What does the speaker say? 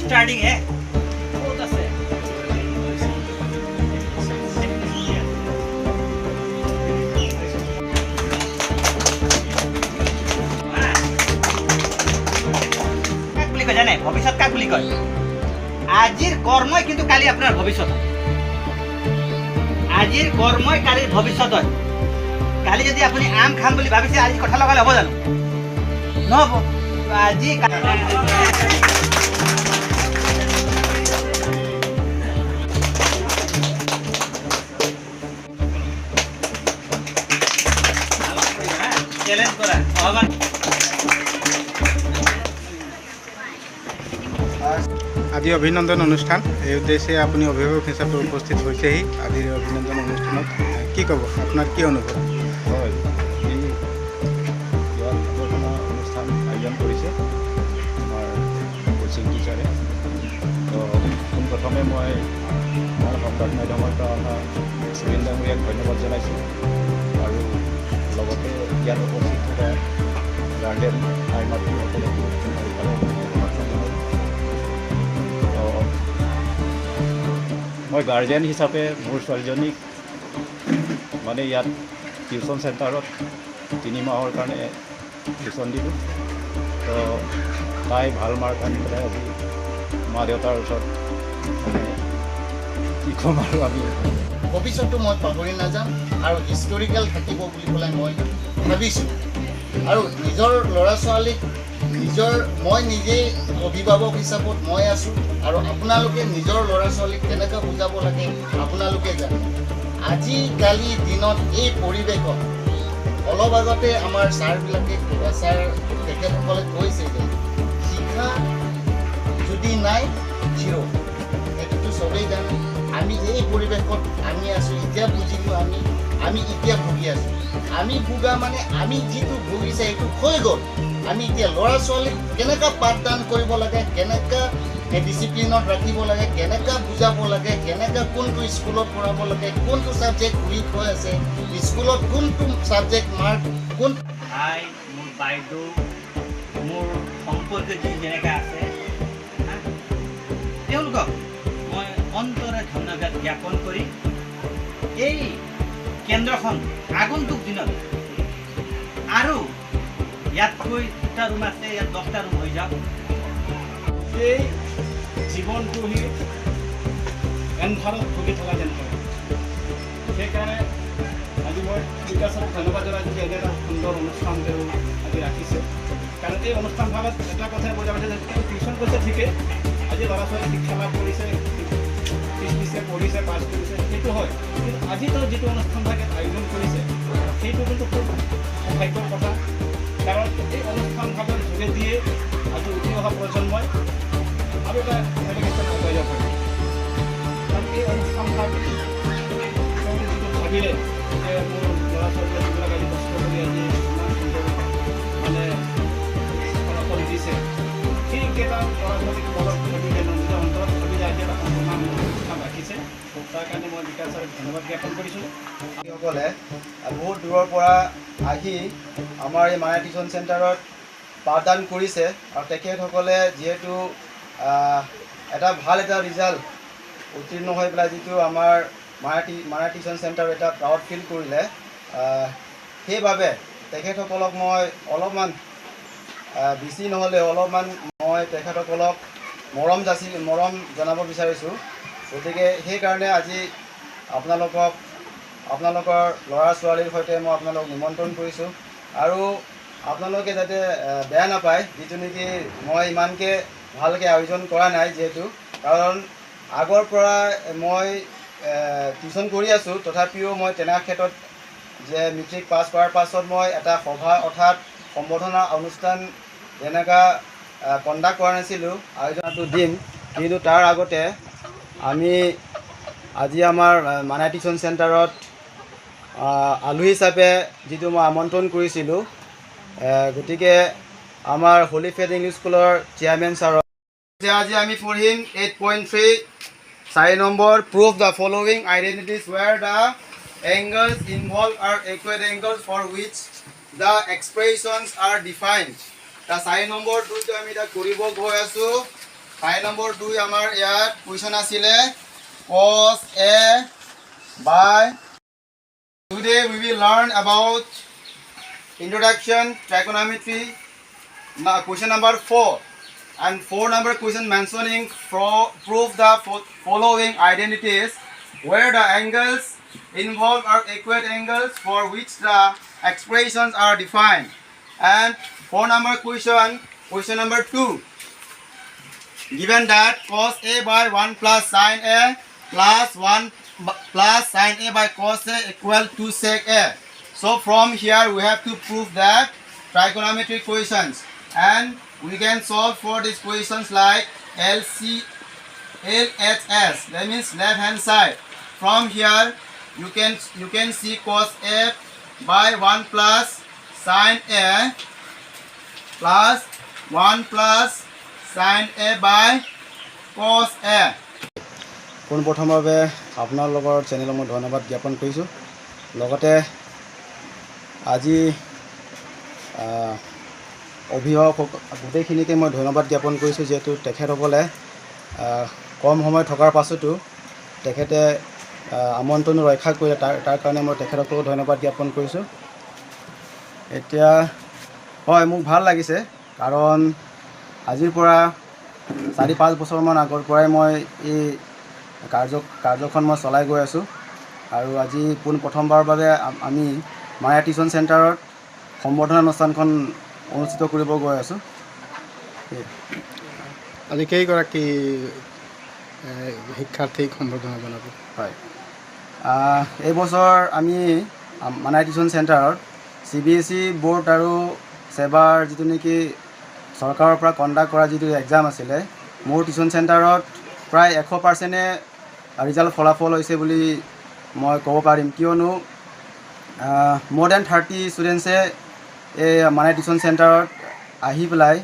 Starting है बहुत আছে কাক বুলি কয় জানে ভৱিষ্যত কাক বুলি কয় আজিৰ কৰ্মই কিন্তু কালি আপোনাৰ ভৱিষ্যত হয় আজিৰ কৰ্মই কালিৰ ভৱিষ্যত হয় কালি যদি আপুনি আম খাম বুলি ভাবিছে আজি কথা লগালে হ'ব জানো নহ'ব আজি চ্যালেঞ্জ করা আজি অভিনন্দন অনুষ্ঠান এই উদ্দেশ্যে আপুনি অভিভাৱক হিচাপে উপস্থিত হৈছেহি আজিৰ অভিনন্দন অনুষ্ঠানত কি ক'ব আপোনাৰ কি অনুভৱ হয় এই অনুষ্ঠান আয়োজন কৰিছে আমাৰ কোচিং টিচাৰে তো পোনপ্ৰথমে মই আমাৰ সংবাদ মাধ্যমৰ পৰা অহা সুনীল ডাঙৰীয়াক ধন্যবাদ জনাইছোঁ আৰু লগতে ইয়াত উপস্থিত থকা গাৰ্জেন আই মাতৃসকলকো মই গাৰ্জেন হিচাপে মোৰ ছোৱালীজনীক মানে ইয়াত টিউশ্যন চেণ্টাৰত 3 মাহৰ কাৰণে টিউশ্যন দিলোঁ তো তাই ভাল মাৰ্ক আনি পেলাই আজি মা দেউতাৰ ওচৰত মানে কি ক'ম আৰু আমি ভৱিষ্যতটো মই পাহৰি নাযাম আৰু হিষ্টৰিকেল থাকিব বুলি পেলাই মই ভাবিছোঁ আৰু নিজৰ ল'ৰা ছোৱালীক মই নিজেই অভিভাৱক হিচাপত মই আছোঁ আৰু আপোনালোকে নিজৰ ল'ৰা ছোৱালীক কেনেকৈ বুজাব লাগে আপোনালোকে জানে আজিকালি দিনত এই পৰিৱেশত অলপ আগতে আমাৰ ছাৰবিলাকে তেখেতসকলে কৈছে যে শিক্ষা যদি নাই জিৰ' সেইটোতো চবেই জানে আমি এই পৰিৱেশত আমি আছোঁ এতিয়া বুজিলোঁ আমি এতিয়া ভুগি আছোঁ আমি ভোগা মানে আমি যিটো ভুগিছে সেইটো হৈ গ'ল আমি এতিয়া ল'ৰা ছোৱালীক কেনেকৈ পাঠদান কৰিব লাগে কেনেকৈ ডিচিপ্লিনত ৰাখিব লাগে কেনেকৈ বুজাব লাগে কেনেকৈ কোনটো স্কুলত পঢ়াব লাগে কোনটো ছাবজেক্ট উইক হৈ আছে স্কুলত কোনটো ছাবজেক্ট মাৰ্ক কোন ভাই মোৰ বাইদেউ মোৰ সম্পৰ্ক যি যেনেকৈ আছে তেওঁলোকক মই অন্তৰে ধন্যবাদ জ্ঞাপন কৰি এই কেন্দ্ৰখন আগন্তুক দিনত আৰু ইয়াতকৈ 2টা ৰুম আছে ইয়াত 10টা ৰুম হৈ যাওক এই জীৱনটো সি এন্ধাৰত ভুগি থকা যেন হয় সেইকাৰণে আজি মই বিকাশক ধন্যবাদ জনাইছোঁ যে এনে এটা সুন্দৰ অনুষ্ঠান তেওঁ আজি ৰাখিছে কাৰণ এই অনুষ্ঠানভাগত এটা কথাই বুজা পাইছে যে টিউশ্যন কৰিছে ঠিকেই আজি ল'ৰা ছোৱালী শিক্ষা লাভ কৰিছে দিছে পঢ়িছে পাছ কৰিছে সেইটো হয় কিন্তু আজি তেওঁ যিটো অনুষ্ঠানভাগে আয়োজন কৰিছে সেইটো কিন্তু খুব সৌভাগ্যৰ কথা কাৰণ এই অনুষ্ঠানভাগৰ যোগেদিয়ে আজি উঠি অহা প্ৰজন্মই আৰু এটা এডুকেশ্যন আগুৱাই যাব পাৰিব কাৰণ এই অনুষ্ঠানভাগ তেওঁলোকে যিটো ভাবিলে যে মোৰ ল'ৰা ছোৱালীয়ে যিবিলাক আজি কষ্ট কৰি আজি ইমান সুন্দৰ মানে ফলাফল দিছে সেইকেইটা ল'ৰা ছোৱালীক মনত ভাবিলে নিজৰ অন্তৰত ভাবি যায় যে এটা সম্পূৰ্ণ অনুষ্ঠান ৰাখিছে তাৰ কাৰণে মই বিকাশ ছাৰক ধন্যবাদ জ্ঞাপন কৰিছোঁ সকলে বহুত দূৰৰ পৰা আহি আমাৰ এই মায়া টিউশ্যন চেণ্টাৰত পাঠদান কৰিছে আৰু তেখেতসকলে যিহেতু এটা ভাল এটা ৰিজাল্ট উত্তীৰ্ণ হৈ পেলাই যিটো আমাৰ মায়া টিউশ্যন চেণ্টাৰ এটা প্ৰাউড ফিল কৰিলে সেইবাবে তেখেতসকলক মই অলপমান বেছি নহ'লেও অলপমান মই তেখেতসকলক মৰম জনাব বিচাৰিছোঁ গতিকে সেইকাৰণে আজি আপোনালোকৰ ল'ৰা ছোৱালীৰ সৈতে মই আপোনালোকক নিমন্ত্ৰণ কৰিছোঁ আৰু আপোনালোকে যাতে বেয়া নাপায় যিটো নেকি মই ইমানকৈ ভালকৈ আয়োজন কৰা নাই যিহেতু কাৰণ আগৰ পৰা মই টিউশ্যন কৰি আছোঁ তথাপিও মই তেনে ক্ষেত্ৰত যে মেট্ৰিক পাছ কৰাৰ পাছত মই এটা সভা অৰ্থাৎ সম্বৰ্ধনা অনুষ্ঠান যেনেকুৱা কণ্ডাক্ট কৰা নাছিলোঁ আয়োজনটো দিম কিন্তু তাৰ আগতে আমি আজি আমাৰ মায়া টিউশ্যন চেণ্টাৰত আলহী হিচাপে যিটো মই আমন্ত্ৰণ কৰিছিলোঁ গতিকে আমাৰ হলি ফেথ ইংলিছ স্কুলৰ চেয়াৰমেন ছাৰক আজি আমি পঢ়িম 8.3 4 number, prove the following identities where the angles involved are equal angles for which the expressions are defined. The 4 number 2 to আমি এটা কৰিব গৈ আছো 5 number 2 আমাৰ ইয়াত কুৱেশ্যন আছিলে cos A by. Today we will learn about introduction trigonometry. Now question number 4 and 4 number question mentioning prove the following identities where the angles involved are equal angles for which the expressions are defined. And 4 number question number 2, given that cos A by 1 plus sin A plus 1 plus sin A by cos A equal to sec A. So from here we have to prove that trigonometric questions, and we can solve for these questions like LHS, that means left hand side. From here you can see cos A by 1 plus sin A plus 1 plus sin A by cos A. পোনপ্ৰথমভাৱে আপোনালোকৰ চেনেলক মই ধন্যবাদ জ্ঞাপন কৰিছোঁ। লগতে আজি অভিভাৱক গোটেইখিনিকে মই ধন্যবাদ জ্ঞাপন কৰিছোঁ, যিহেতু তেখেতসকলে কম সময় থকাৰ পাছতো তেখেতে আমন্ত্ৰণ ৰক্ষা কৰিলে, তাৰ কাৰণে মই তেখেতসকলক ধন্যবাদ জ্ঞাপন কৰিছোঁ। এতিয়া হয়, মোক ভাল লাগিছে, কাৰণ আজিৰ পৰা 4-5 বছৰমান আগৰ পৰাই মই এই কাৰ্যখন মই চলাই গৈ আছোঁ, আৰু আজি পোনপ্ৰথমবাৰৰ বাবে আমি মায়া টিউশ্যন চেণ্টাৰত সম্বৰ্ধনা অনুষ্ঠানখন অনুষ্ঠিত কৰিব গৈ আছোঁ। আজি কেইগৰাকী শিক্ষাৰ্থীক সম্বৰ্ধনা জনাব? হয়, এইবছৰ আমি মায়া টিউশ্যন চেণ্টাৰত CBSE বোৰ্ড আৰু ছেবাৰ যিটো নেকি চৰকাৰৰ পৰা কণ্ডাক্ট কৰা যিটো এক্সাম আছিলে, মোৰ টিউশ্যন চেণ্টাৰত প্ৰায় 100%ে ৰিজাল্ট ফলাফল হৈছে বুলি মই ক'ব পাৰিম, কিয়নো more than 30 ষ্টুডেণ্টছে এই মায়া টিউশ্যন চেণ্টাৰত আহি পেলাই